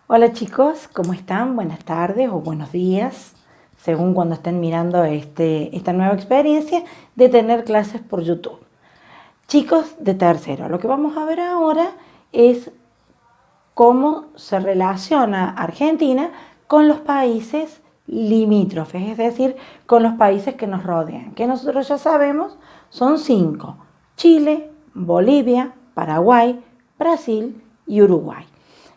Hola chicos, ¿cómo están? Buenas tardes o buenos días, según cuando estén mirando esta nueva experiencia de tener clases por YouTube. Chicos de tercero, lo que vamos a ver ahora es cómo se relaciona Argentina con los países limítrofes, es decir, con los países que nos rodean, que nosotros ya sabemos son 5: Chile, Bolivia, Paraguay, Brasil y Uruguay.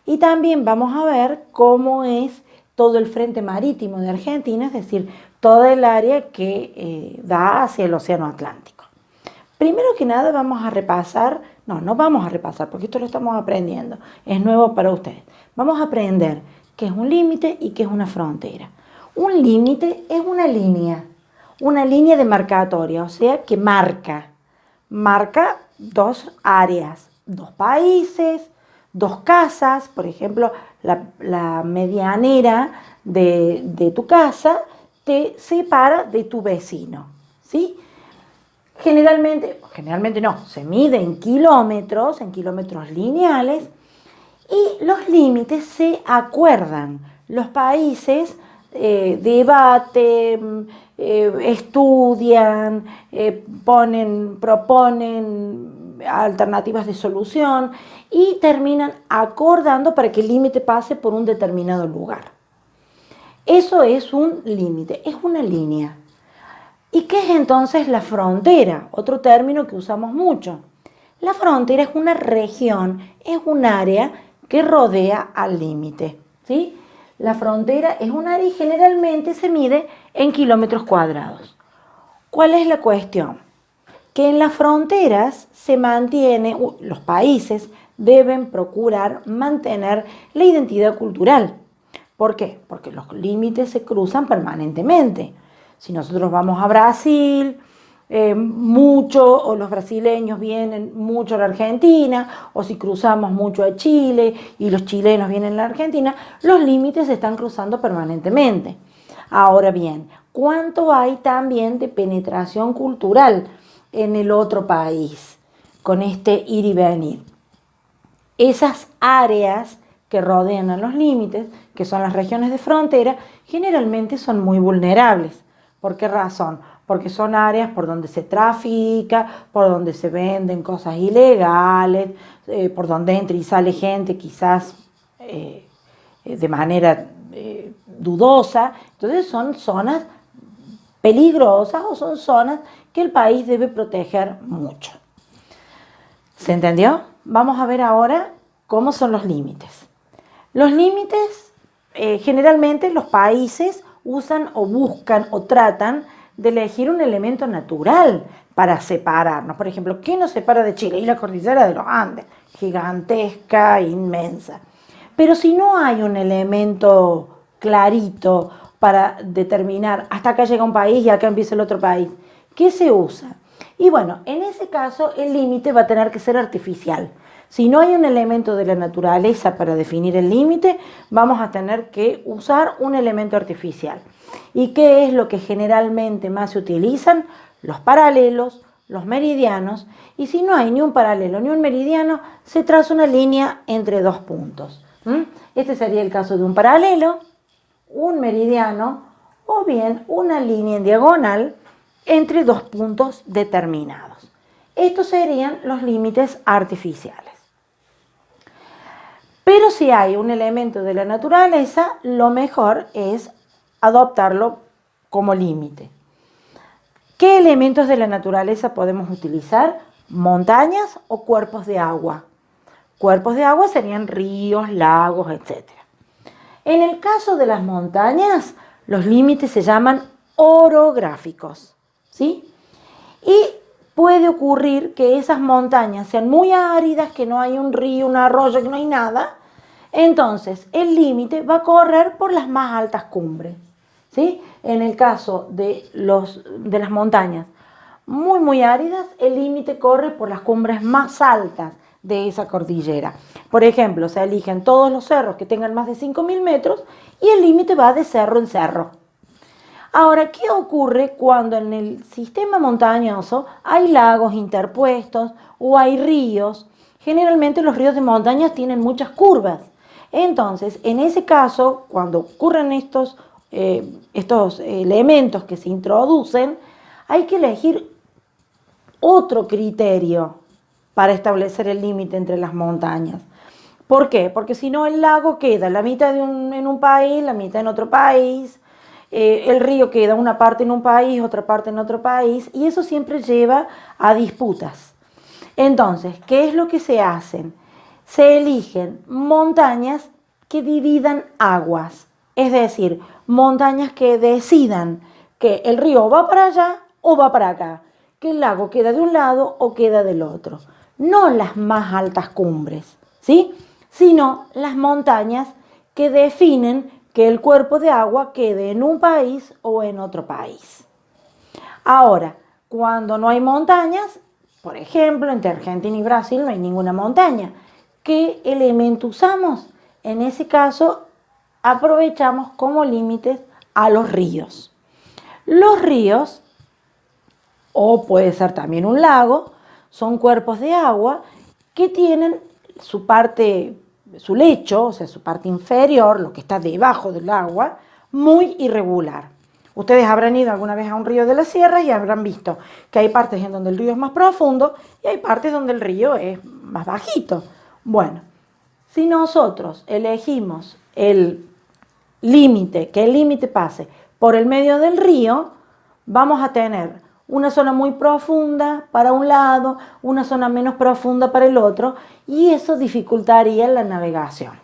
Y también vamos a ver cómo es todo el frente marítimo de Argentina, es decir, toda el área que da hacia el Océano Atlántico. Primero que nada vamos a repasar, no vamos a repasar porque esto lo estamos aprendiendo, es nuevo para ustedes. Vamos a aprender qué es un límite y qué es una frontera. Un límite es una línea demarcatoria, o sea que marca dos áreas, dos países, dos casas, por ejemplo, la medianera de tu casa te separa de tu vecino, ¿sí? Generalmente no, se mide en kilómetros lineales, y los límites se acuerdan. Los países debaten, estudian, proponen alternativas de solución y terminan acordando para que el límite pase por un determinado lugar. Eso es un límite, es una línea. ¿Y qué es entonces la frontera? Otro término que usamos mucho. La frontera es una región, es un área que rodea al límite, ¿sí? La frontera es un área y generalmente se mide en kilómetros cuadrados. ¿Cuál es la cuestión? Que en las fronteras se mantiene, los países deben procurar mantener la identidad cultural. ¿Por qué? Porque los límites se cruzan permanentemente. Si nosotros vamos a Brasil, mucho, o los brasileños vienen mucho a la Argentina, o si cruzamos mucho a Chile y los chilenos vienen a la Argentina, los límites se están cruzando permanentemente. Ahora bien, ¿cuánto hay también de penetración cultural en el otro país con este ir y venir? Esas áreas que rodean a los límites, que son las regiones de frontera, generalmente son muy vulnerables. ¿Por qué razón? Porque son áreas por donde se trafica, por donde se venden cosas ilegales, por donde entra y sale gente quizás de manera dudosa. Entonces son zonas peligrosas o son zonas que el país debe proteger mucho. ¿Se entendió? Vamos a ver ahora cómo son los límites. Los límites, generalmente los países usan o buscan o tratan de elegir un elemento natural para separarnos. Por ejemplo, ¿qué nos separa de Chile? Y la cordillera de los Andes, gigantesca, inmensa. Pero si no hay un elemento clarito para determinar hasta acá llega un país y acá empieza el otro país, ¿qué se usa? Y bueno, en ese caso el límite va a tener que ser artificial. Si no hay un elemento de la naturaleza para definir el límite, vamos a tener que usar un elemento artificial. ¿Y qué es lo que generalmente más se utilizan? Los paralelos, los meridianos, y si no hay ni un paralelo ni un meridiano, se traza una línea entre dos puntos. Este sería el caso de un paralelo, un meridiano o bien una línea en diagonal entre dos puntos determinados. Estos serían los límites artificiales. Pero si hay un elemento de la naturaleza, lo mejor es adoptarlo como límite. ¿Qué elementos de la naturaleza podemos utilizar? Montañas o cuerpos de agua. Cuerpos de agua serían ríos, lagos, etc. En el caso de las montañas, los límites se llaman orográficos, ¿sí? Y puede ocurrir que esas montañas sean muy áridas, que no hay un río, un arroyo, que no hay nada. Entonces, el límite va a correr por las más altas cumbres, ¿sí? En el caso de las montañas muy áridas, el límite corre por las cumbres más altas de esa cordillera. Por ejemplo, se eligen todos los cerros que tengan más de 5.000 metros y el límite va de cerro en cerro. Ahora, ¿qué ocurre cuando en el sistema montañoso hay lagos interpuestos o hay ríos? Generalmente los ríos de montañas tienen muchas curvas. Entonces, en ese caso, cuando ocurren estos elementos que se introducen, hay que elegir otro criterio para establecer el límite entre las montañas. ¿Por qué? Porque si no el lago queda la mitad en un país, la mitad en otro país, el río queda una parte en un país, otra parte en otro país, y eso siempre lleva a disputas. Entonces, ¿qué es lo que se hacen? Se eligen montañas que dividan aguas, es decir, montañas que decidan que el río va para allá o va para acá, que el lago queda de un lado o queda del otro. No las más altas cumbres, ¿sí? Sino las montañas que definen que el cuerpo de agua quede en un país o en otro país. Ahora, cuando no hay montañas, por ejemplo, entre Argentina y Brasil no hay ninguna montaña. ¿Qué elemento usamos? En ese caso, aprovechamos como límites a los ríos. Los ríos, o puede ser también un lago, son cuerpos de agua que tienen su parte, su lecho, o sea, su parte inferior, lo que está debajo del agua, muy irregular. Ustedes habrán ido alguna vez a un río de las sierras y habrán visto que hay partes en donde el río es más profundo y hay partes donde el río es más bajito. Bueno, si nosotros elegimos el límite, que el límite pase por el medio del río, vamos a tener una zona muy profunda para un lado, una zona menos profunda para el otro, y eso dificultaría la navegación.